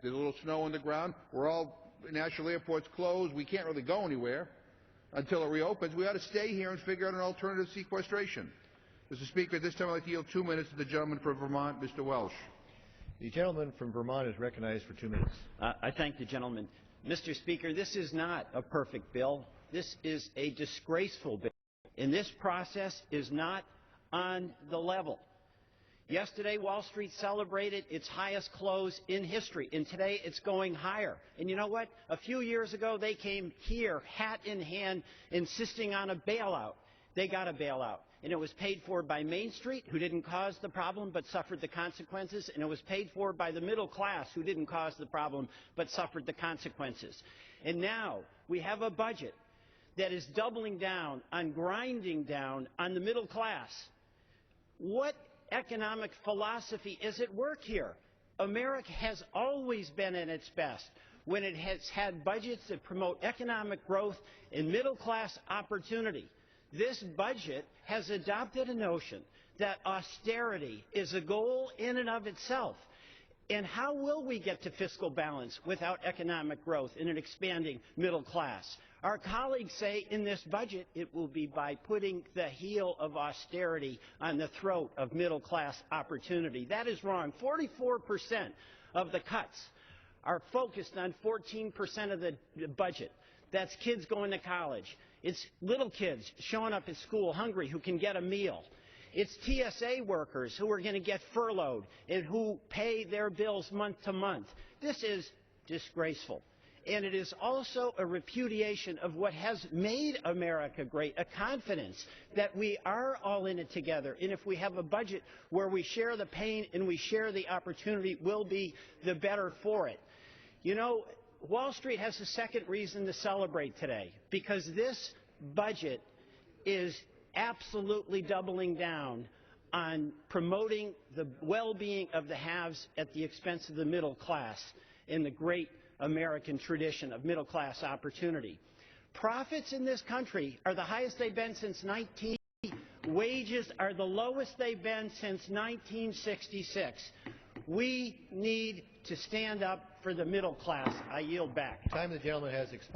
There's a little snow on the ground. National airport's closed. We can't really go anywhere until it reopens. We ought to stay here and figure out an alternative sequestration. Mr. Speaker, at this time I'd like to yield 2 minutes to the gentleman from Vermont, Mr. Welch. The gentleman from Vermont is recognized for 2 minutes. I thank the gentleman. Mr. Speaker, this is not a perfect bill. This is a disgraceful bill, and this process is not on the level. Yesterday, Wall Street celebrated its highest close in history, and today it's going higher. And you know what? A few years ago, they came here, hat in hand, insisting on a bailout. They got a bailout, and it was paid for by Main Street, who didn't cause the problem but suffered the consequences, and it was paid for by the middle class, who didn't cause the problem but suffered the consequences. And now we have a budget that is doubling down on grinding down on the middle class. What economic philosophy is at work here? America has always been at its best when it has had budgets that promote economic growth and middle-class opportunity. This budget has adopted a notion that austerity is a goal in and of itself. And how will we get to fiscal balance without economic growth in an expanding middle class? Our colleagues say in this budget it will be by putting the heel of austerity on the throat of middle class opportunity. That is wrong. 44% of the cuts are focused on 14% of the budget. That's kids going to college. It's little kids showing up at school hungry who can get a meal. It's TSA workers who are going to get furloughed and who pay their bills month to month. This is disgraceful. And it is also a repudiation of what has made America great, a confidence that we are all in it together. And if we have a budget where we share the pain and we share the opportunity, we'll be the better for it. You know, Wall Street has a second reason to celebrate today, because this budget is absolutely doubling down on promoting the well-being of the haves at the expense of the middle class in the great American tradition of middle-class opportunity. Profits in this country are the highest they've been since 19. Wages are the lowest they've been since 1966. We need to stand up for the middle class. I yield back. The time the gentleman has expired.